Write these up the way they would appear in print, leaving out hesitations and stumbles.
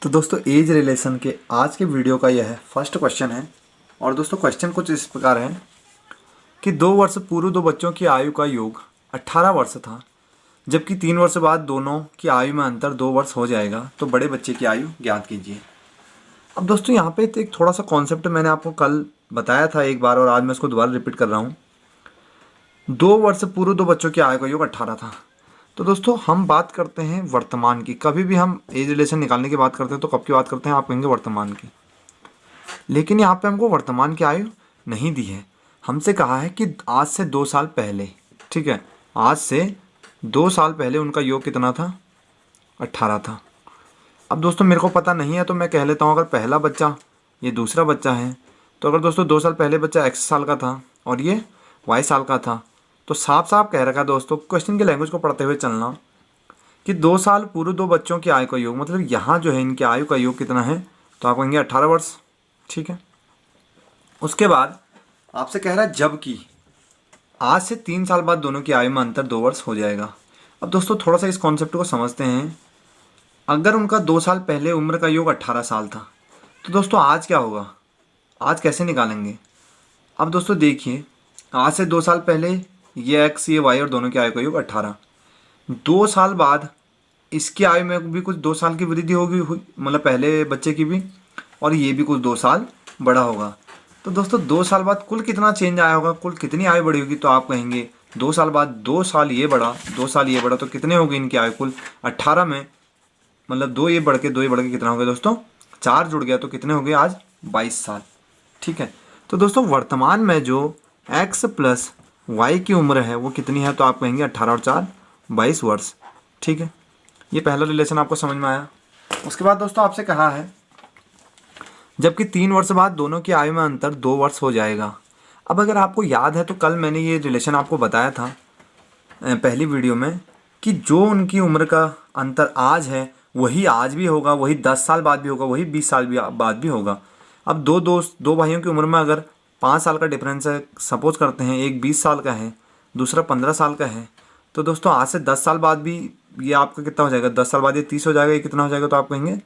तो दोस्तों as relation के आज के वीडियो का यह फर्स्ट क्वेश्चन है। और दोस्तों क्वेश्चन कुछ इस प्रकार है कि 2 वर्ष पूर्व दो बच्चों की आयु का योग 18 वर्ष था, जबकि 3 वर्ष बाद दोनों की आयु में अंतर 2 वर्ष हो जाएगा, तो बड़े बच्चे की आयु ज्ञात कीजिए। अब दोस्तों यहाँ पे एक थोड़ा सा कॉन्सेप्ट मैंने आपको कल बताया था एक बार, और आज मैं इसको दोबारा रिपीट कर रहा हूँ। 2 वर्ष पूर्व दो बच्चों की आयु का योग 18 था। तो दोस्तों हम बात करते हैं वर्तमान की। कभी भी हम एज रिलेशन निकालने की बात करते हैं तो कब की बात करते हैं? आप कहेंगे वर्तमान की। लेकिन यहाँ पे हमको वर्तमान की आयु नहीं दी है, हमसे कहा है कि आज से 2 साल पहले, ठीक है, आज से 2 साल पहले उनका योग कितना था? 18 था। अब दोस्तों मेरे को पता नहीं है तो मैं कह लेता हूँ, अगर पहला बच्चा ये दूसरा बच्चा है, तो अगर दोस्तों 2 साल पहले बच्चा x साल का था और ये y साल का था, तो साफ साफ कह रखा है दोस्तों, क्वेश्चन की लैंग्वेज को पढ़ते हुए चलना, कि 2 साल पूर्व दो बच्चों की आयु का योग, मतलब यहाँ जो है इनकी आयु का योग कितना है? तो आप कहेंगे 18 वर्ष, ठीक है। उसके बाद आपसे कह रहा है जबकि आज से 3 साल बाद दोनों की आयु में अंतर 2 वर्ष हो जाएगा। अब दोस्तों थोड़ा सा इस कॉन्सेप्ट को समझते हैं। अगर उनका 2 साल पहले उम्र का योग 18 साल था, तो दोस्तों आज क्या होगा? आज कैसे निकालेंगे? अब दोस्तों देखिए, आज से 2 साल पहले ये x ये y और दोनों की आयु का योग 18। 2 साल बाद इसकी आयु में भी कुछ 2 साल की वृद्धि होगी, मतलब पहले बच्चे की भी, और ये भी कुछ 2 साल बड़ा होगा। तो दोस्तों 2 साल बाद कुल कितना चेंज आया होगा, कुल कितनी आयु बढ़ी होगी? तो आप कहेंगे 2 साल बाद 2 साल ये बढ़ा, 2 साल ये बढ़ा, तो कितने होगी इनकी आयु? कुल 18 में मतलब 2 ये बढ़ के कितना हो गया दोस्तों? 4 जुड़ गया, तो कितने हो गए आज? 22 साल, ठीक है। तो दोस्तों वर्तमान में जो x प्लस y की उम्र है वो कितनी है? तो आप कहेंगे 18 और 4 22 वर्ष, ठीक है। ये पहला रिलेशन आपको समझ में आया। उसके बाद दोस्तों आपसे कहा है जबकि 3 वर्ष बाद दोनों की आयु में अंतर 2 वर्ष हो जाएगा। अब अगर आपको याद है तो कल मैंने ये रिलेशन आपको बताया था पहली वीडियो में, कि जो उनकी उम्र का अंतर आज है वही आज भी होगा, वही 10 साल बाद भी होगा, वही 20 साल बाद भी होगा। अब दो भाइयों की उम्र में अगर 5 साल का डिफरेंस है, सपोज करते हैं एक 20 साल का है, दूसरा 15 साल का है, तो दोस्तों आज से 10 साल बाद भी ये आपका कितना हो जाएगा? 10 साल बाद ये 30 हो जाएगा, ये कितना हो जाएगा? तो आप कहेंगे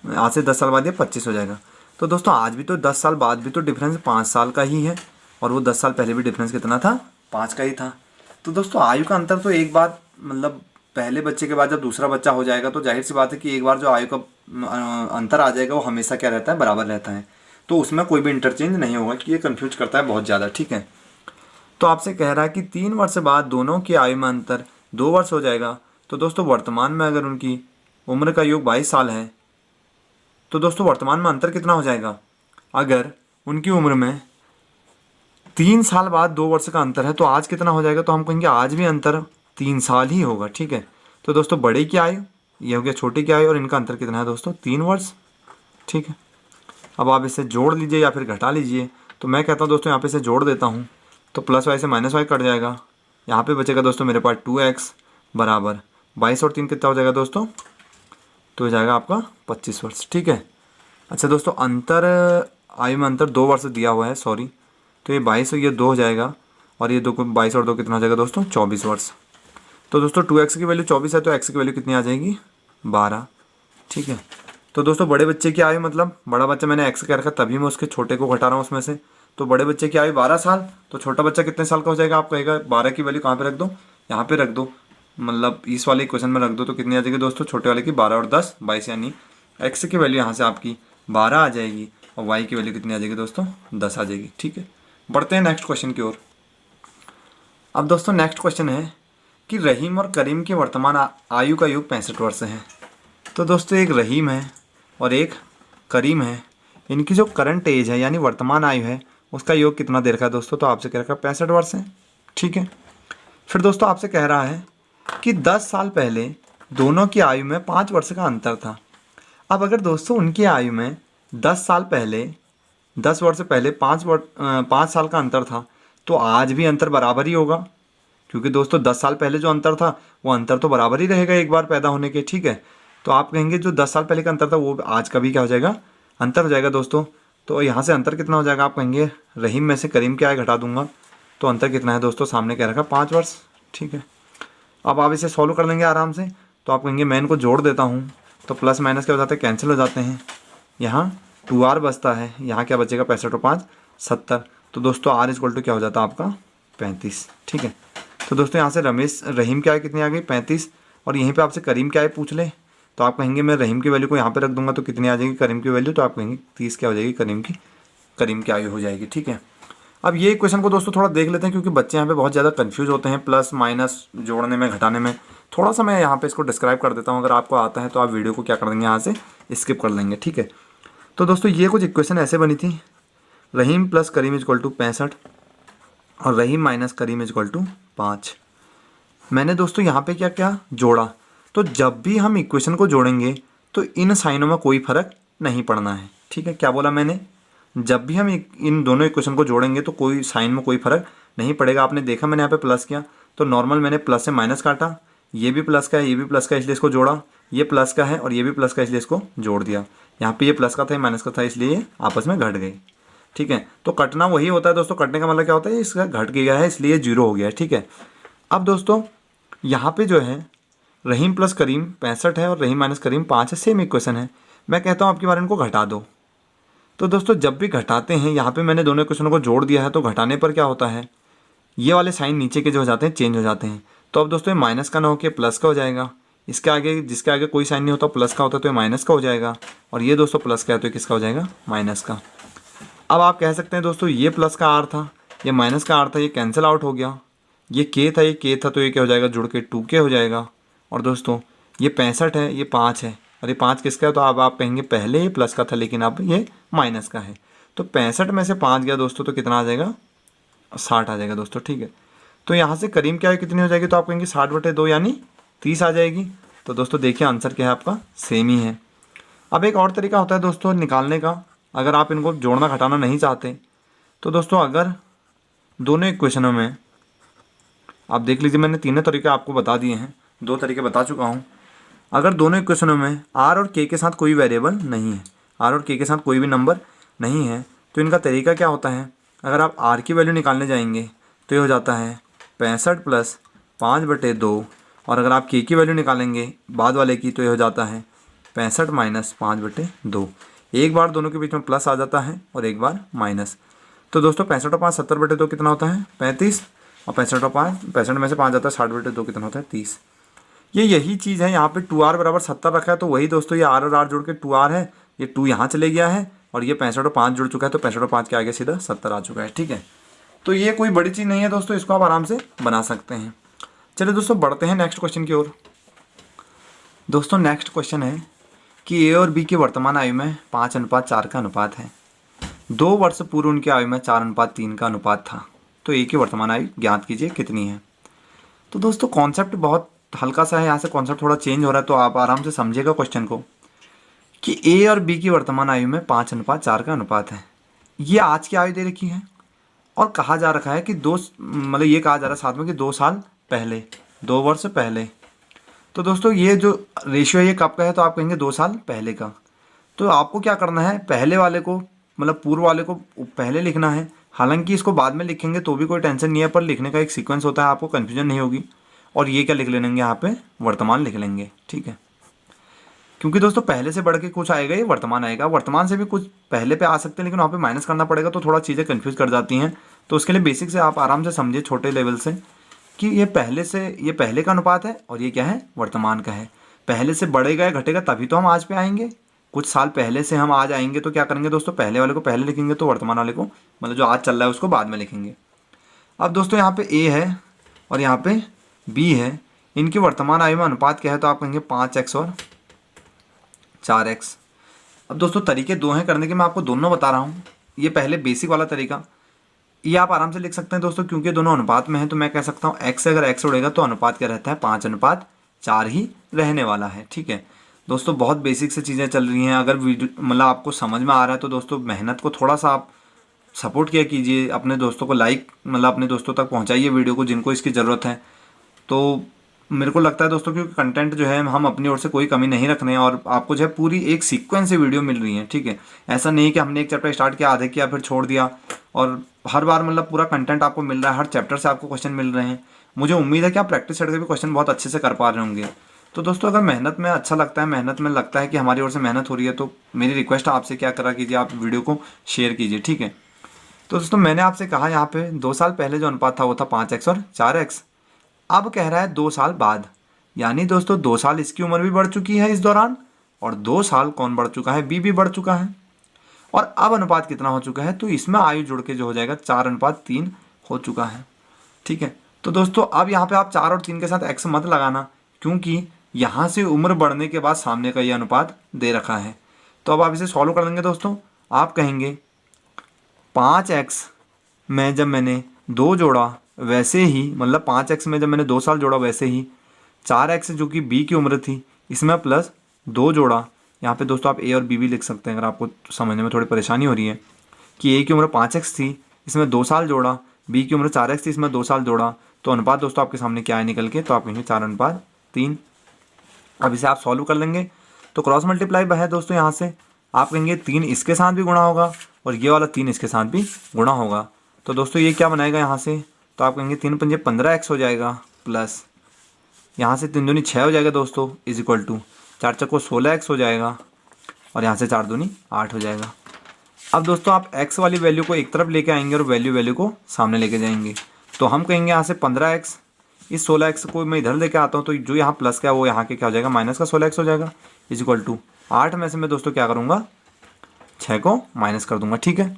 आज से 10 साल बाद ये 25 हो जाएगा। तो दोस्तों आज भी तो 10 साल बाद भी तो डिफरेंस 5 साल का ही है, और वो 10 साल पहले भी डिफरेंस कितना था? 5 का ही था। तो दोस्तों आयु का अंतर तो एक बार, मतलब पहले बच्चे के बाद जब दूसरा बच्चा हो जाएगा तो जाहिर सी बात है कि एक बार जो आयु का अंतर आ जाएगा वो हमेशा क्या रहता है? बराबर रहता है। तो उसमें कोई भी इंटरचेंज नहीं होगा, कि ये कंफ्यूज करता है बहुत ज़्यादा, ठीक है। तो आपसे कह रहा है कि 3 वर्ष बाद दोनों की आयु में अंतर 2 वर्ष हो जाएगा। तो दोस्तों वर्तमान में अगर उनकी उम्र का योग 22 साल है, तो दोस्तों वर्तमान में अंतर कितना हो जाएगा? अगर उनकी उम्र में 3 साल बाद 2 वर्ष का अंतर है तो आज कितना हो जाएगा? तो हम कहेंगे आज भी अंतर 3 साल ही होगा, ठीक है। तो दोस्तों बड़े की आयु ये हो गया छोटे की आयु, और इनका अंतर कितना है दोस्तों? 3 वर्ष, ठीक है। अब आप इसे जोड़ लीजिए या फिर घटा लीजिए। तो मैं कहता हूँ दोस्तों यहाँ पे इसे जोड़ देता हूँ, तो प्लस वाई से माइनस वाई कट जाएगा। यहाँ पे बचेगा दोस्तों मेरे पास 2x बराबर 22 और 3 कितना हो जाएगा दोस्तों? तो हो जाएगा आपका 25 वर्ष, ठीक है। अच्छा दोस्तों अंतर आयु में अंतर 2 वर्ष दिया हुआ है, सॉरी, तो ये 22 और ये 2 हो जाएगा, और ये 22 और 2 कितना हो जाएगा दोस्तों? 24 वर्ष। तो दोस्तों 2x की वैल्यू 24 है, तो x की वैल्यू कितनी आ जाएगी? 12, ठीक है। तो दोस्तों बड़े बच्चे की आयु, मतलब बड़ा बच्चा मैंने x कह रखा तभी मैं उसके छोटे को घटा रहा हूँ उसमें से, तो बड़े बच्चे की आयु 12 साल, तो छोटा बच्चा कितने साल का हो जाएगा? आप कहेगा 12 की वैल्यू कहाँ पे रख दो? यहाँ पे रख दो, मतलब इस वाले क्वेश्चन में रख दो, तो कितनी आ जाएगी दोस्तों? छोटे वाले की 12 और 10 22, यानी x की वैल्यू यहाँ से आपकी 12 आ जाएगी, और y की वैल्यू कितनी आ जाएगी दोस्तों? 10 आ जाएगी, ठीक है। बढ़ते हैं नेक्स्ट क्वेश्चन की ओर। अब दोस्तों नेक्स्ट क्वेश्चन है कि रहीम और करीम की वर्तमान आयु का योग 65 वर्ष है। तो दोस्तों एक रहीम है और एक करीम है, इनकी जो करंट एज है यानी वर्तमान आयु है उसका योग कितना दे रखा है दोस्तों? तो आपसे कह रखा है 65 वर्ष है, ठीक है। फिर दोस्तों आपसे कह रहा है कि 10 साल पहले दोनों की आयु में 5 वर्ष का अंतर था। अब अगर दोस्तों उनकी आयु में 10 साल पहले 10 वर्ष पहले 5 साल का अंतर था, तो आज भी अंतर बराबर ही होगा, क्योंकि दोस्तों 10 साल पहले जो अंतर था वो अंतर तो बराबर ही रहेगा एक बार पैदा होने के, ठीक है। तो आप कहेंगे जो 10 साल पहले का अंतर था वो आज का भी क्या हो जाएगा? अंतर हो जाएगा दोस्तों। तो यहाँ से अंतर कितना हो जाएगा? आप कहेंगे रहीम में से करीम की आयु घटा दूंगा, तो अंतर कितना है दोस्तों? सामने कह रखा 5 वर्ष, ठीक है। अब आप इसे सॉल्व कर लेंगे आराम से, तो आप कहेंगे मैं इनको जोड़ देता हूँ, तो प्लस माइनस क्या हो जाते हैं, कैंसिल हो जाते हैं। यहाँ 2r बचता है, यहाँ क्या बचेगा 65 और 5 70। तो दोस्तों r इक्वल टू क्या हो जाता है आपका 35। ठीक है, तो दोस्तों यहाँ से रहीम क्या है, कितनी आ गई 35। और यहीं पे आपसे करीम क्या है पूछ ले तो आप कहेंगे मैं रहीम की वैल्यू को यहाँ पे रख दूंगा तो कितनी आ जाएगी करीम की वैल्यू, तो आप कहेंगे 30 क्या हो जाएगी करीम की आयु हो जाएगी। ठीक है, अब ये क्वेश्चन को दोस्तों थोड़ा देख लेते हैं क्योंकि बच्चे यहाँ पे बहुत ज़्यादा कंफ्यूज होते हैं प्लस माइनस जोड़ने में घटाने में। थोड़ा सा मैं यहाँ पे इसको डिस्क्राइब कर देता हूँ, अगर आपको आता है तो आप वीडियो को क्या कर देंगे यहाँ से स्किप कर लेंगे। ठीक है, तो दोस्तों ये कुछ इक्वेशन ऐसे बनी थी, रहीम प्लस करीम इक्वल टू 65 और रहीम माइनस करीम इक्वल टू 5। मैंने दोस्तों यहाँ पे क्या क्या जोड़ा, तो जब भी हम इक्वेशन को जोड़ेंगे तो इन साइनों में कोई फर्क नहीं पड़ना है। ठीक है, क्या बोला मैंने, जब भी हम इन दोनों इक्वेशन को जोड़ेंगे तो कोई साइन में कोई फर्क नहीं पड़ेगा। आपने देखा मैंने यहाँ पे प्लस किया तो नॉर्मल मैंने प्लस से माइनस काटा, ये भी प्लस का है ये भी प्लस का है इसलिए इसको जोड़ा, ये प्लस का है और ये भी प्लस का इसलिए इसको जोड़ दिया। यहाँ पे ये प्लस का था ये माइनस का था इसलिए ये आपस में घट गए। ठीक है, तो कटना वही होता है दोस्तों, कटने का मतलब क्या होता है, इसका घट गया है इसलिए जीरो हो गया है। ठीक है, अब दोस्तों यहाँ पे जो है रहीम प्लस करीम 65 है और रहीम माइनस करीम 5 है, सेम इक्वेशन है। मैं कहता हूँ आपकी बार इनको घटा दो। तो दोस्तों जब भी घटाते हैं यहाँ पे मैंने दोनों इक्वेशनों को जोड़ दिया है तो घटाने पर क्या होता है, ये वाले साइन नीचे के जो हो जाते हैं चेंज हो जाते हैं। तो अब दोस्तों ये माइनस का ना होकर प्लस का हो जाएगा, इसके आगे जिसके आगे कोई साइन नहीं होता प्लस का होता है तो ये माइनस का हो जाएगा, और ये दोस्तों प्लस का है तो ये किसका हो जाएगा माइनस का। अब आप कह सकते हैं दोस्तों ये प्लस का आर था ये माइनस का आर था, ये कैंसिल आउट हो गया, ये के था ये के था तो ये क्या हो जाएगा जुड़ के 2k हो जाएगा। और दोस्तों ये 65 है ये 5 है और ये 5 किसका है, तो अब आप कहेंगे पहले ये प्लस का था लेकिन अब ये माइनस का है। तो 65 में से 5 गया दोस्तों तो कितना आ जाएगा 60 आ जाएगा दोस्तों। ठीक है, तो यहाँ से करीम क्या है कितनी हो जाएगी, तो आप कहेंगे 60/2 यानी 30 आ जाएगी। तो दोस्तों देखिए आंसर क्या है आपका सेम ही है। अब एक और तरीका होता है दोस्तों निकालने का, अगर आप इनको जोड़ना घटाना नहीं चाहते तो दोस्तों अगर दोनों इक्वेशनों में आप देख लीजिए मैंने तीनों तरीके आपको बता दिए हैं, 2 तरीके बता चुका हूँ। अगर दोनों इक्वेशनों में आर और के साथ कोई वेरिएबल नहीं है, आर और के साथ कोई भी नंबर नहीं है, तो इनका तरीका क्या होता है, अगर आप आर की वैल्यू निकालने जाएंगे तो ये हो जाता है 65 प्लस 5/2, और अगर आप के की वैल्यू निकालेंगे बाद वाले की तो ये हो जाता है 65 माइनस 5/2। एक बार दोनों के बीच में प्लस आ जाता है और एक बार माइनस। तो दोस्तों 65 और 5 70/2 कितना होता है 35, और 65 और 5 65 में से 5 जाता है 60/2 कितना होता है 30। ये यही चीज़ है, यहाँ पे 2r बराबर 70 रखा है तो वही दोस्तों ये r और r जोड़ के 2r है, ये 2 यहाँ चले गया है और ये 65 और 5 जुड़ चुका है तो 65 और 5 के आगे सीधा 70 आ चुका है। ठीक है, तो ये कोई बड़ी चीज़ नहीं है दोस्तों, इसको आप आराम से बना सकते हैं। चलिए दोस्तों बढ़ते हैं नेक्स्ट क्वेश्चन की ओर। दोस्तों नेक्स्ट क्वेश्चन है कि ए और बी की वर्तमान आयु में 5:4 का अनुपात है, 2 वर्ष पूर्व उनकी आयु में 4:3 का अनुपात था, तो ए की वर्तमान आयु ज्ञात कीजिए कितनी है। तो दोस्तों कॉन्सेप्ट बहुत हल्का सा है, यहाँ से कॉन्सेप्ट थोड़ा चेंज हो रहा है तो आप आराम से समझिएगा क्वेश्चन को कि ए और बी की वर्तमान आयु में 5:4 का अनुपात है। ये आज की आयु दे रखी है और कहा जा रखा है कि मतलब ये कहा जा रहा है साथ में कि 2 साल पहले 2 वर्ष पहले। तो दोस्तों ये जो रेशियो है ये कब का है, तो आप कहेंगे 2 साल पहले का। तो आपको क्या करना है, पहले वाले को मतलब पूर्व वाले को पहले लिखना है, हालांकि इसको बाद में लिखेंगे तो भी कोई टेंशन नहीं है, पर लिखने का एक सीक्वेंस होता है, आपको कन्फ्यूजन नहीं होगी। और ये क्या लिख लेंगे यहाँ पे वर्तमान लिख लेंगे। ठीक है, क्योंकि दोस्तों पहले से बढ़ के कुछ आएगा ये वर्तमान आएगा, वर्तमान से भी कुछ पहले पे आ सकते हैं लेकिन वहाँ पे माइनस करना पड़ेगा तो थोड़ा चीज़ें कन्फ्यूज कर जाती हैं। तो उसके लिए बेसिक से आप आराम से समझिए छोटे लेवल से कि ये पहले का अनुपात है और ये क्या है वर्तमान का है। पहले से बढ़ेगा या घटेगा तभी तो हम आज पे आएंगे, कुछ साल पहले से हम आज आएंगे तो क्या करेंगे दोस्तों पहले वाले को पहले लिखेंगे तो वर्तमान वाले को मतलब जो आज चल रहा है उसको बाद में लिखेंगे। अब दोस्तों यहाँ पे ए है और यहाँ पे बी है, इनकी वर्तमान आयु में अनुपात क्या है, तो आप कहेंगे 5x और 4x। अब दोस्तों तरीके 2 हैं करने के, मैं आपको दोनों बता रहा हूँ। ये पहले बेसिक वाला तरीका ये आप आराम से लिख सकते हैं दोस्तों, क्योंकि दोनों अनुपात में है तो मैं कह सकता हूँ x से अगर x उड़ेगा तो अनुपात क्या रहता है 5:4 ही रहने वाला है। ठीक है दोस्तों, बहुत बेसिक से चीज़ें चल रही हैं। अगर वीडियो मतलब आपको समझ में आ रहा है तो दोस्तों मेहनत को थोड़ा सा आप सपोर्ट किया कीजिए, अपने दोस्तों को लाइक मतलब अपने दोस्तों तक पहुँचाइए वीडियो को जिनको इसकी ज़रूरत है। तो मेरे को लगता है दोस्तों क्योंकि कंटेंट जो है हम अपनी ओर से कोई कमी नहीं रख रहे हैं और आपको जो है पूरी एक सीक्वेंस से वीडियो मिल रही है। ठीक है, ऐसा नहीं कि हमने एक चैप्टर स्टार्ट किया आधे किया फिर छोड़ दिया, और हर बार मतलब पूरा कंटेंट आपको मिल रहा है, हर चैप्टर से आपको क्वेश्चन मिल रहे हैं। मुझे उम्मीद है कि आप प्रैक्टिस करके भी क्वेश्चन बहुत अच्छे से कर पा रहे होंगे। तो दोस्तों अगर मेहनत में अच्छा लगता है, मेहनत में लगता है कि हमारी ओर से मेहनत हो रही है, तो मेरी रिक्वेस्ट आपसे क्या करा कीजिए, आप वीडियो को शेयर कीजिए, ठीक है। तो दोस्तों मैंने आपसे कहा यहाँ पे 2 साल पहले जो अनुपात था वो था 5x और 4x। अब कह रहा है 2 साल बाद, यानी दोस्तों 2 साल इसकी उम्र भी बढ़ चुकी है इस दौरान, और 2 साल कौन बढ़ चुका है, बी भी बढ़ चुका है। और अब अनुपात कितना हो चुका है, तो इसमें आयु जुड़ के जो हो जाएगा 4:3 हो चुका है, ठीक है। तो दोस्तों अब यहाँ पे आप 4 और 3 के साथ x मत लगाना, क्योंकि यहाँ से उम्र बढ़ने के बाद सामने का ये अनुपात दे रखा है। तो अब आप इसे सॉल्व कर लेंगे दोस्तों। आप कहेंगे 5x में जब मैंने 2 जोड़ा वैसे ही, मतलब 5x में जब मैंने 2 साल जोड़ा वैसे ही 4x जो कि b की उम्र थी इसमें प्लस 2 जोड़ा। यहाँ पे दोस्तों आप a और b भी लिख सकते हैं अगर आपको समझने में थोड़ी परेशानी हो रही है, कि a की उम्र 5x थी इसमें 2 साल जोड़ा, b की उम्र 4x थी इसमें 2 साल जोड़ा, तो अनुपात दोस्तों आपके सामने क्या है निकल के, तो आप कहेंगे 4:3। अब इसे आप सॉल्व कर लेंगे तो क्रॉस मल्टीप्लाई है दोस्तों, यहाँ से आप कहेंगे 3 इसके साथ भी गुणा होगा और ये वाला 3 इसके साथ भी गुणा होगा। तो दोस्तों ये क्या बनाएगा यहाँ से, तो आप कहेंगे 3 पंजे 15x हो जाएगा, प्लस यहाँ से 3 दूनी 6 हो जाएगा दोस्तों, इज इक्वल टू 4 चक्को 16x हो जाएगा, और यहाँ से 4 दूनी 8 हो जाएगा। अब दोस्तों आप x वाली वैल्यू को एक तरफ लेके आएंगे और वैल्यू को सामने लेके जाएंगे, तो हम कहेंगे यहाँ से 15x, इस 16x को मैं इधर लेके आता हूँ, तो जो यहाँ प्लस का है वो यहाँ के क्या हो जाएगा, माइनस का 16x हो जाएगा, इज इक्वल टू 8 में से मैं दोस्तों क्या करूँगा, 6 को माइनस कर दूंगा, ठीक है।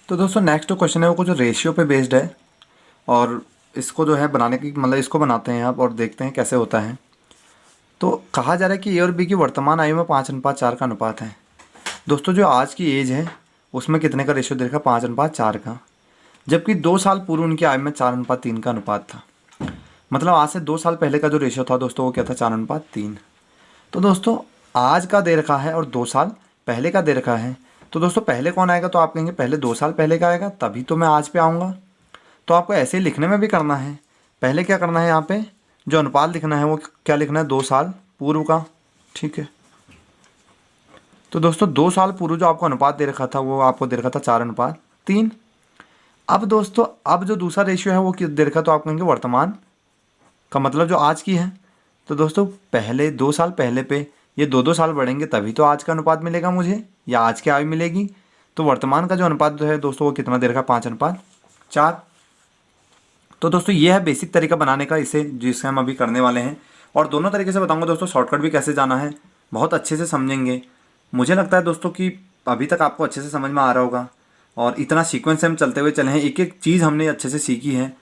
तो दोस्तों नेक्स्ट जो क्वेश्चन है वो कुछ रेशियो पे बेस्ड है, और इसको जो है बनाने की, मतलब इसको बनाते हैं आप और देखते हैं कैसे होता है। तो कहा जा रहा है कि ए और बी की वर्तमान आयु में 5:4 का अनुपात है। दोस्तों जो आज की एज है उसमें कितने का रेशियो देखा, 5:4 का, जबकि 2 साल पूर्व उनकी आयु में 4:3 का अनुपात था। मतलब आज से 2 साल पहले का जो रेशियो था दोस्तों वो क्या था, 4:3। तो दोस्तों आज का दे रखा है और 2 साल पहले का दे रखा है, तो दोस्तों पहले कौन आएगा, तो आप कहेंगे पहले 2 साल पहले का आएगा तभी तो मैं आज पे आऊँगा। तो आपको ऐसे ही लिखने में भी करना है। पहले क्या करना है, यहाँ पे जो अनुपात लिखना है वो क्या लिखना है, 2 साल पूर्व का, ठीक है। तो दोस्तों 2 साल पूर्व जो आपको अनुपात दे रखा था वो आपको दे रखा था 4:3। अब दोस्तों अब जो दूसरा रेशियो है वो किस दे रखा, तो आप कहेंगे वर्तमान का मतलब जो आज की है। तो दोस्तों पहले 2 साल पहले पे ये 2-2 साल बढ़ेंगे तभी तो आज का अनुपात मिलेगा मुझे, या आज की आयु मिलेगी। तो वर्तमान का जो अनुपात जो है दोस्तों वो कितना दे रखा, 5:4। तो दोस्तों ये है बेसिक तरीका बनाने का इसे, जिसे हम अभी करने वाले हैं। और दोनों तरीके से बताऊंगा दोस्तों, शॉर्टकट भी कैसे जाना है, बहुत अच्छे से समझेंगे। मुझे लगता है दोस्तों कि अभी तक आपको अच्छे से समझ में आ रहा होगा, और इतना सीक्वेंस से हम चलते हुए चले हैं, एक एक चीज़ हमने अच्छे से सीखी है,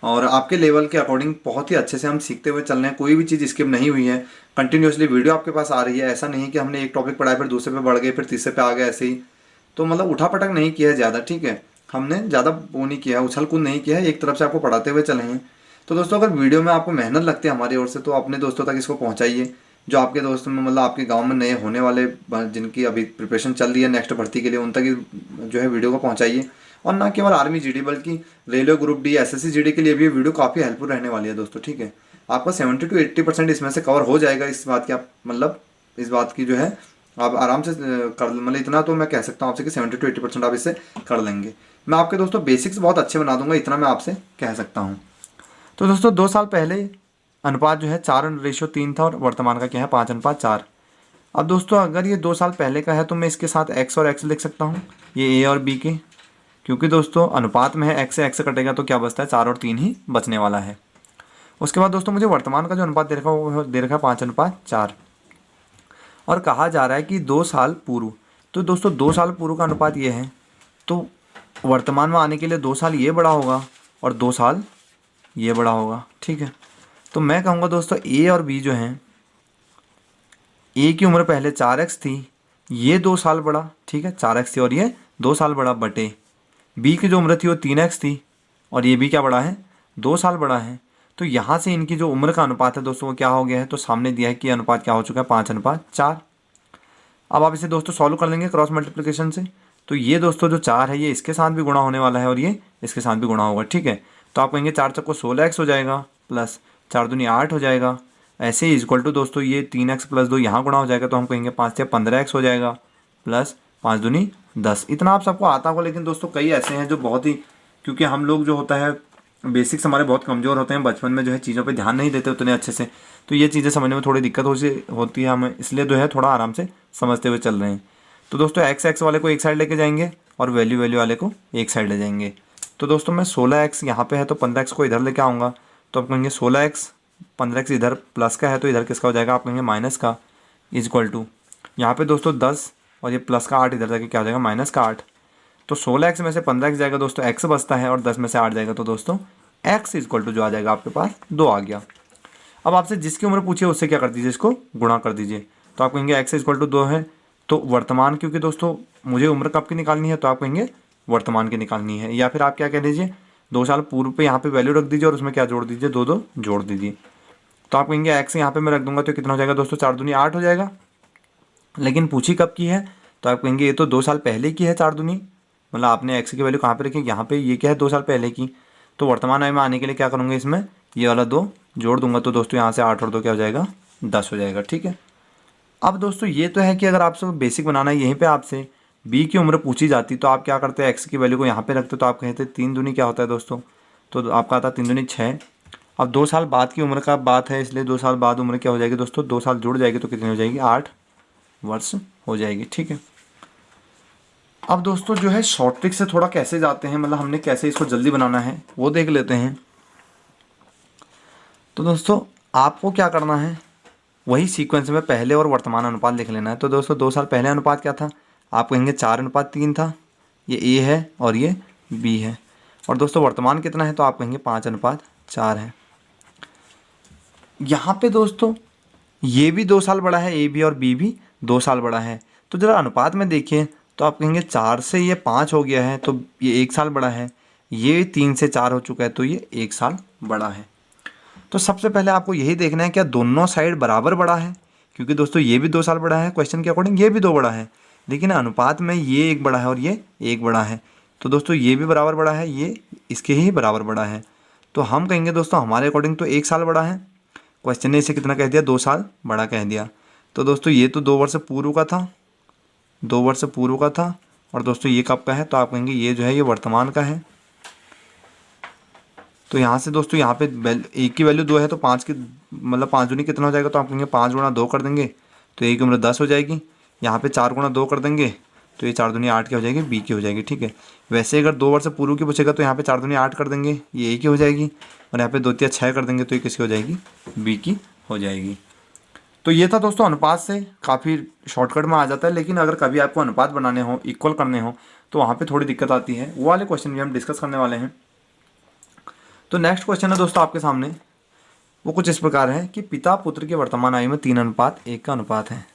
और आपके लेवल के अकॉर्डिंग बहुत ही अच्छे से हम सीखते हुए चल रहे हैं। कोई भी चीज़ स्किप नहीं हुई है, कंटिन्यूसली वीडियो आपके पास आ रही है। ऐसा नहीं कि हमने एक टॉपिक पढ़ाया फिर दूसरे पे बढ़ गए फिर तीसरे पे आ गए, ऐसे ही। तो मतलब उठा पटक नहीं किया है ज़्यादा, ठीक है। हमने ज़्यादा वो नहीं किया है, उछल कूद नहीं किया है, एक तरफ से आपको पढ़ाते हुए चले हैं। तो दोस्तों अगर वीडियो में आपको मेहनत लगती है हमारी ओर से, तो अपने दोस्तों तक इसको पहुँचाइए, जो आपके दोस्त में मतलब आपके गांव में नए होने वाले, जिनकी अभी प्रिपरेशन चल रही है नेक्स्ट भर्ती के लिए, उन तक जो है वीडियो को पहुंचाइए। और ना केवल आर्मी जीडी बल्कि railway group D, SSC GD के लिए भी ये वीडियो काफ़ी हेल्पफुल रहने वाली है दोस्तों, ठीक है। आपका 70 to 80% इसमें से कवर हो जाएगा। इस बात की आप मतलब इस बात की जो है आप आराम से कर, मतलब इतना तो मैं कह सकता हूँ आपसे कि 70 to 80% आप इससे कर लेंगे। मैं आपके दोस्तों बेसिक्स बहुत अच्छे बना दूंगा, इतना मैं आपसे कह सकता हूँ। तो दोस्तों 2 साल पहले अनुपात जो है 4:3 था, और वर्तमान का क्या है, 5:4। अब दोस्तों अगर ये 2 साल पहले का है तो मैं इसके साथ x और x लिख सकता हूँ, ये a और b के, क्योंकि दोस्तों अनुपात में है, x से x कटेगा तो क्या बचता है, 4 और 3 ही बचने वाला है। उसके बाद दोस्तों मुझे वर्तमान का जो अनुपात दे रखा है वो दे रखा है 5:4, और कहा जा रहा है कि 2 साल पूर्व। तो दोस्तों 2 साल पूर्व का अनुपात ये है, तो वर्तमान में आने के लिए 2 साल ये बड़ा होगा और 2 साल ये बड़ा होगा, ठीक है। तो मैं कहूँगा दोस्तों ए और बी जो हैं, ए की उम्र पहले 4x थी, ये 2 साल बड़ा, ठीक है, 4x थी और ये 2 साल बड़ा, बटे बी की जो उम्र थी वो 3x थी और ये भी क्या बड़ा है, 2 साल बड़ा है। तो यहाँ से इनकी जो उम्र का अनुपात है दोस्तों वो क्या हो गया है, तो सामने दिया है कि अनुपात क्या हो चुका है, 5:4। अब आप इसे दोस्तों सॉल्व कर लेंगे क्रॉस मल्टीप्लिकेशन से। तो ये दोस्तों जो 4 है ये इसके साथ भी गुणा होने वाला है और ये इसके साथ भी गुणा होगा, ठीक है। तो आप कहेंगे 4 चक्को 16x हो जाएगा, प्लस 4 दूनी 8 हो जाएगा। ऐसे ही इक्वल टू दोस्तों ये 3x प्लस 2 यहाँ गुणा हो जाएगा, तो हम कहेंगे 5 से 15x हो जाएगा, प्लस 5 दूनी 10। इतना आप सबको आता होगा, लेकिन दोस्तों कई ऐसे हैं जो बहुत ही, क्योंकि हम लोग जो होता है बेसिक्स हमारे बहुत कमज़ोर होते हैं, बचपन में जो है चीज़ों पे ध्यान नहीं देते उतने अच्छे से, तो ये चीज़ें समझने में थोड़ी दिक्कत होती है हमें, इसलिए जो है थोड़ा आराम से समझते हुए चल रहे हैं। तो दोस्तों एक्स वाले को एक साइड लेके जाएंगे और वैल्यू वाले को एक साइड ले जाएंगे। तो दोस्तों मैं 16x यहाँ पे है तो 15x को इधर लेके आऊँगा, तो आप कहेंगे 16x, 15x इधर प्लस का है तो इधर किसका हो जाएगा, आप कहेंगे माइनस का, इज इक्वल टू यहाँ पे दोस्तों 10 और ये प्लस का 8 इधर जाके क्या हो जाएगा, माइनस का 8। तो 16x में से 15x जाएगा दोस्तों, x बचता है, और 10 में से 8 जाएगा तो दोस्तों x इज इक्वल टू जो आ जाएगा आपके पास 2 आ गया। अब आपसे जिसकी उम्र पूछिए उससे क्या कर दीजिए, इसको गुणा कर दीजिए। तो आप कहेंगे x इज इक्वल टू 2 है, तो वर्तमान, क्योंकि दोस्तों मुझे उम्र कब की निकालनी है तो आप कहेंगे वर्तमान की निकालनी है, या फिर आप क्या कह लीजिए 2 साल पूर्व पे यहाँ पे वैल्यू रख दीजिए और उसमें क्या जोड़ दीजिए, 2 जोड़ दीजिए। तो आप कहेंगे x यहाँ पे मैं रख दूंगा तो कितना हो जाएगा दोस्तों, 4 दूनी 8 हो जाएगा। लेकिन पूछी कब की है, तो आप कहेंगे ये तो 2 साल पहले की है 4 दूनी, मतलब आपने x की वैल्यू कहाँ पे रखी, यहाँ पे, ये क्या है 2 साल पहले की। तो वर्तमान आय में आने के लिए क्या करूँगा, इसमें ये वाला 2 जोड़ दूंगा, तो दोस्तों यहाँ से 8 और 2 क्या हो जाएगा, 10 हो जाएगा। ठीक है। अब दोस्तों ये तो है कि अगर आपसे बेसिक बनाना है, यहीं पे आपसे b की उम्र पूछी जाती तो आप क्या करते हैं, x की वैल्यू को यहाँ पे रखते, तो आप कहते 3 दूनी क्या होता है दोस्तों, तो आपका आता 3 दूनी 6। अब 2 साल बाद की उम्र का बात है, इसलिए 2 साल बाद उम्र क्या हो जाएगी दोस्तों, 2 साल जुड़ जाएगी तो कितनी हो जाएगी, 8 वर्ष हो जाएगी। ठीक है। अब दोस्तों जो है शॉर्ट ट्रिक से थोड़ा कैसे जाते हैं, मतलब हमने कैसे इसको जल्दी बनाना है वो देख लेते हैं। तो दोस्तों आपको क्या करना है, वही सीक्वेंस में पहले और वर्तमान अनुपात लिख लेना है। तो दोस्तों 2 साल पहले अनुपात क्या था, आप कहेंगे 4:3 था, ये ए है और ये बी है। और दोस्तों वर्तमान कितना है, तो आप कहेंगे 5:4 है। यहाँ पे दोस्तों ये भी 2 साल बड़ा है, ए भी और बी भी 2 साल बड़ा है। तो ज़रा अनुपात में देखिए, तो आप कहेंगे 4 से ये 5 हो गया है तो ये 1 साल बड़ा है, ये 3 से 4 हो चुका है तो ये 1 साल बड़ा है। तो सबसे पहले आपको यही देखना है क्या दोनों साइड बराबर बड़ा है, क्योंकि दोस्तों ये भी 2 साल बड़ा है क्वेश्चन के अकॉर्डिंग, ये भी 2 बड़ा है, लेकिन अनुपात में ये 1 बड़ा है और ये 1 बड़ा है। तो दोस्तों ये भी बराबर बड़ा है, ये इसके ही बराबर बड़ा है। तो हम कहेंगे दोस्तों हमारे अकॉर्डिंग तो 1 साल बड़ा है, क्वेश्चन ने इसे कितना कह दिया, 2 साल बड़ा कह दिया। तो दोस्तों ये तो 2 वर्ष पूर्व का था, 2 वर्ष पूर्व का था, और दोस्तों ये कब का है, तो आप कहेंगे ये जो है ये वर्तमान का है। तो यहाँ से दोस्तों यहाँ पे एक की वैल्यू 2 है तो 5 की मतलब 5 दूनी कितना हो जाएगा, तो आप कहेंगे 5 गुणा 2 कर देंगे तो ए की उम्र 10 हो जाएगी। यहाँ पे 4 गुणा 2 कर देंगे तो ये 4 दूनी 8 की हो जाएगी, बी की हो जाएगी। ठीक है। वैसे अगर 2 वर्ष पूर्व की पूछेगा तो यहाँ पे 4 दूनी 8 कर देंगे, ये ए की हो जाएगी, और यहाँ पे 2 3 6 कर देंगे तो ये किसकी हो जाएगी, बी की हो जाएगी। तो ये था दोस्तों अनुपात से काफ़ी शॉर्टकट में आ जाता है, लेकिन अगर कभी आपको अनुपात बनाने हो, इक्वल करने हो, तो वहाँ पे थोड़ी दिक्कत आती है। वो वाले क्वेश्चन भी हम डिस्कस करने वाले हैं। तो नेक्स्ट क्वेश्चन है दोस्तों आपके सामने, वो कुछ इस प्रकार है कि पिता पुत्र के वर्तमान आयु में 3:1 का अनुपात है।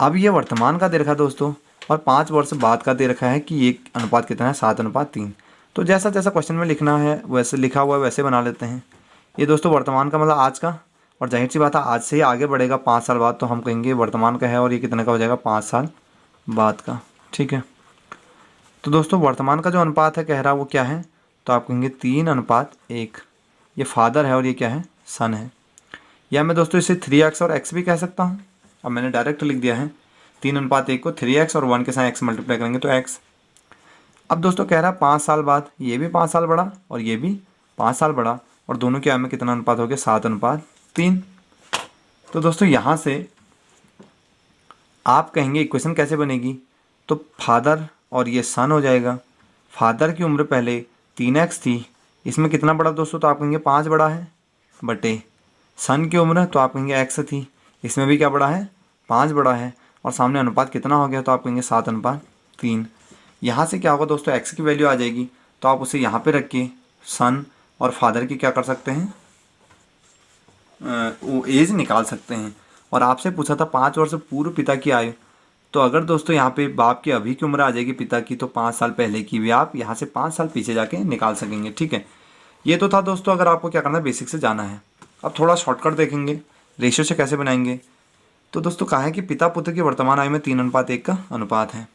अब ये वर्तमान का दे रखा है दोस्तों, और 5 वर्ष बाद का दे रखा है कि ये अनुपात कितना है, 7:3। तो जैसा जैसा क्वेश्चन में लिखना है वैसे लिखा हुआ है वैसे बना लेते हैं। ये दोस्तों वर्तमान का मतलब आज का, और जाहिर सी बात है आज से ही आगे बढ़ेगा 5 साल बाद, तो हम कहेंगे वर्तमान का है और ये कितने का हो जाएगा, 5 साल बाद का। ठीक है। तो दोस्तों वर्तमान का जो अनुपात है कह रहा है वो क्या है, तो आप कहेंगे 3:1। ये फादर है और ये क्या है, सन है। या मैं दोस्तों इसे 3x और x भी कह सकता हूँ। अब मैंने डायरेक्ट लिख दिया है 3:1 को 3x और 1 के साथ x मल्टीप्लाई करेंगे तो x। अब दोस्तों कह रहा है 5 साल बाद, ये भी 5 साल बड़ा और ये भी 5 साल बड़ा, और दोनों के आय में कितना अनुपात हो गया, 7:3। तो दोस्तों यहाँ से आप कहेंगे इक्वेशन कैसे बनेगी, तो फादर और ये सन हो जाएगा। फादर की उम्र पहले 3x थी, इसमें कितना बड़ा दोस्तों, तो आप कहेंगे 5 बड़ा है, बटे सन की उम्र तो आप कहेंगे x थी, इसमें भी क्या बड़ा है, 5 बड़ा है, और सामने अनुपात कितना हो गया, तो आप कहेंगे 7:3। यहाँ से क्या होगा दोस्तों, x की वैल्यू आ जाएगी, तो आप उसे यहाँ पे रख के सन और फादर की क्या कर सकते हैं, वो एज निकाल सकते हैं। और आपसे पूछा था 5 वर्ष पूर्व पिता की आयु, तो अगर दोस्तों यहाँ पे बाप की अभी की उम्र आ जाएगी पिता की, तो 5 साल पहले की भी आप यहाँ से 5 साल पीछे जाके निकाल सकेंगे। ठीक है। ये तो था दोस्तों अगर आपको क्या करना है, बेसिक से जाना है। अब थोड़ा शॉर्टकट देखेंगे, रेशियो से कैसे बनाएंगे। तो दोस्तों कहा है कि पिता पुत्र की वर्तमान आयु में 3:1 का अनुपात है।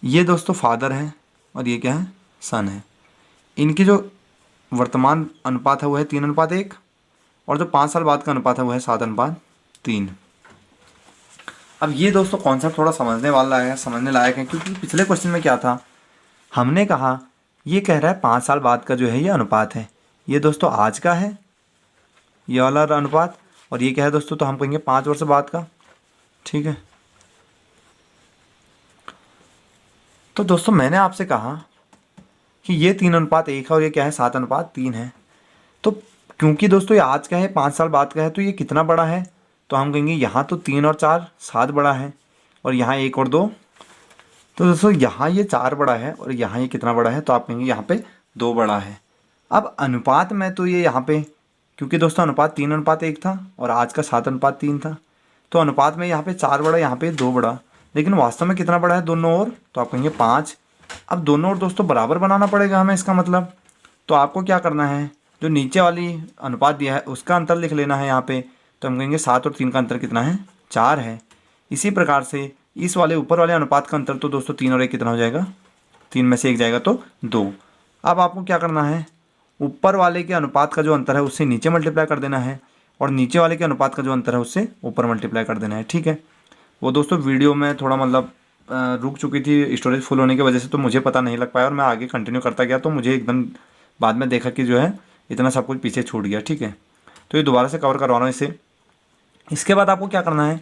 ये दोस्तों फादर है और ये क्या है, सन है। इनकी जो वर्तमान अनुपात है वो है 3:1, और जो 5 साल बाद का अनुपात है वो है 7:3। अब ये दोस्तों कॉन्सेप्ट थोड़ा समझने वाला है, समझने लायक है, क्योंकि पिछले क्वेश्चन में क्या था, हमने कहा ये कह रहा है 5 साल बाद का जो है ये अनुपात है। ये दोस्तों आज का है ये वाला अनुपात, और ये क्या है दोस्तों, तो हम कहेंगे 5 वर्ष बाद का। ठीक है, तो दोस्तों मैंने आपसे कहा कि ये 3:1 है और ये क्या है 7:3 है। तो क्योंकि दोस्तों ये आज का है 5 साल बाद का है, तो ये कितना बड़ा है, तो हम कहेंगे यहाँ तो 3 और 4 7 बड़ा है, और यहाँ 1 और 2, तो दोस्तों यहाँ ये 4 बड़ा है और यहाँ ये कितना बड़ा है, तो आप कहेंगे यहाँ पे 2 बड़ा है। अब अनुपात में तो ये यहाँ पे, क्योंकि दोस्तों अनुपात 3:1 था और आज का 7:3 था, तो अनुपात में यहाँ पे 4 बड़ा, यहाँ पे 2 बड़ा, लेकिन वास्तव में कितना बड़ा है दोनों ओर, तो आप कहेंगे 5। अब दोनों ओर दोस्तों बराबर बनाना पड़ेगा हमें, इसका मतलब तो आपको क्या करना है, जो नीचे वाली अनुपात दिया है उसका अंतर लिख लेना है यहाँ पे, तो हम कहेंगे 7 और 3 का अंतर कितना है, 4 है। इसी प्रकार से इस वाले ऊपर वाले अनुपात का अंतर तो दोस्तों 3 और 1 कितना हो जाएगा, 3 में से 1 जाएगा तो 2। अब आपको क्या करना है, ऊपर वाले के अनुपात का जो अंतर है उससे नीचे मल्टीप्लाई कर देना है, और नीचे वाले के अनुपात का जो अंतर है उससे ऊपर मल्टीप्लाई कर देना है। ठीक है, वो दोस्तों वीडियो में थोड़ा मतलब रुक चुकी थी स्टोरेज फुल होने की वजह से, तो मुझे पता नहीं लग पाया और मैं आगे कंटिन्यू करता गया, तो मुझे एकदम बाद में देखा कि जो है इतना सब कुछ पीछे छूट गया। ठीक है, तो ये दोबारा से कवर करवा रहा हूँ इसे। इसके बाद आपको क्या करना है,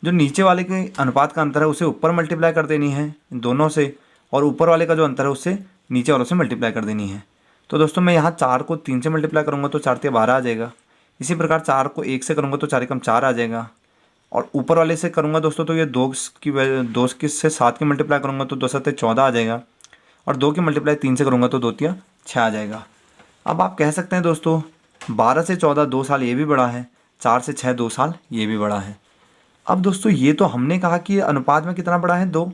जो नीचे वाले के अनुपात का अंतर है उसे ऊपर मल्टीप्लाई कर देनी है इन दोनों से, और ऊपर वाले का जो अंतर है उससे नीचे वालों से मल्टीप्लाई कर देनी है। तो दोस्तों मैं यहाँ 4 को 3 से मल्टीप्लाई करूँगा तो 4 × 12 आ जाएगा। इसी प्रकार 4 को 1 से करूँगा तो 4 × 4 आ जाएगा, और ऊपर वाले से करूँगा दोस्तों तो ये 2 की से 7 की मल्टीप्लाई करूँगा तो 2 × 7 = 14 आ जाएगा, और 2 की मल्टीप्लाई 3 से करूँगा तो 2 × 3 = 6 आ जाएगा। अब आप कह सकते हैं दोस्तों 12 से 14 2 साल ये भी बड़ा है, 4 से 6 2 साल ये भी बड़ा है। अब दोस्तों ये तो हमने कहा कि अनुपात में कितना बड़ा है 2,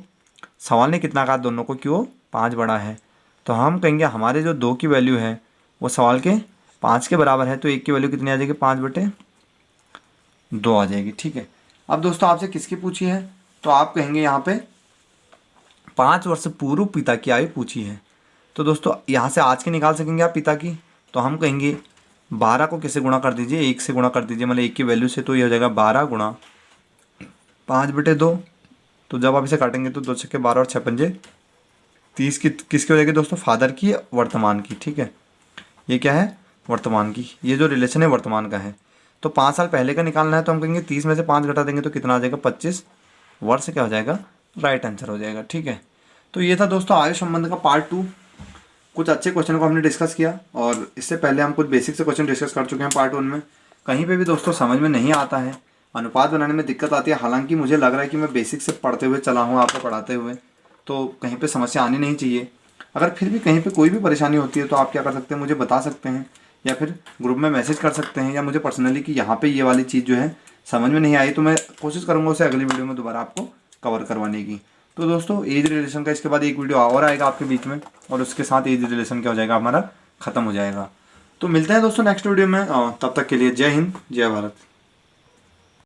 सवाल ने कितना कहा दोनों को कि वो 5 बड़ा है, तो हम कहेंगे हमारे जो 2 की वैल्यू है वो सवाल के 5 के बराबर है, तो 1 की वैल्यू कितनी आ जाएगी, 5/2 आ जाएगी। ठीक है, अब दोस्तों आपसे किसकी पूछी है, तो आप कहेंगे यहाँ पे 5 वर्ष पूर्व पिता की आयु पूछी है। तो दोस्तो/, यहाँ से आज की निकाल सकेंगे आप पिता की, तो हम कहेंगे 12 को किससे गुणा कर दीजिए, 1 से गुणा कर दीजिए, मतलब 1 की वैल्यू से, तो ये हो जाएगा 12 × 5/2। तो जब आप इसे काटेंगे तो 2 × 6 = 12 और 6 × 5 = 30 की किसकी हो जाएगी दोस्तों, फादर की वर्तमान की। ठीक है, ये क्या है, वर्तमान की, ये जो रिलेशन है वर्तमान का है। तो 5 साल पहले का निकालना है, तो हम कहेंगे 30 में से 5 घटा देंगे तो कितना आ जाएगा, 25 वर्ष क्या हो जाएगा, राइट आंसर हो जाएगा। ठीक है, तो ये था दोस्तों आयु संबंध का पार्ट 2। कुछ अच्छे क्वेश्चन को हमने डिस्कस किया, और इससे पहले हम कुछ बेसिक से क्वेश्चन डिस्कस कर चुके हैं पार्ट 1 में। कहीं पे भी दोस्तों समझ में नहीं आता है, अनुपात बनाने में दिक्कत आती है, हालांकि मुझे लग रहा है कि मैं बेसिक से पढ़ते हुए चला हूँ आपको पढ़ाते हुए, तो कहीं पे समस्या आनी नहीं चाहिए। अगर फिर भी कहीं पे कोई भी परेशानी होती है तो आप क्या कर सकते हैं, मुझे बता सकते हैं, या फिर ग्रुप में मैसेज कर सकते हैं, या मुझे पर्सनली कि यहाँ पे ये वाली चीज़ जो है समझ में नहीं आई, तो मैं कोशिश करूँगा उसे अगली वीडियो में दोबारा आपको कवर करवाने की। तो दोस्तों एज रिलेशन का इसके बाद एक वीडियो और आएगा आपके बीच में, और उसके साथ एज रिलेशन क्या हो जाएगा, हमारा ख़त्म हो जाएगा। तो मिलते हैं दोस्तों नेक्स्ट वीडियो में, तब तक के लिए जय हिंद जय भारत।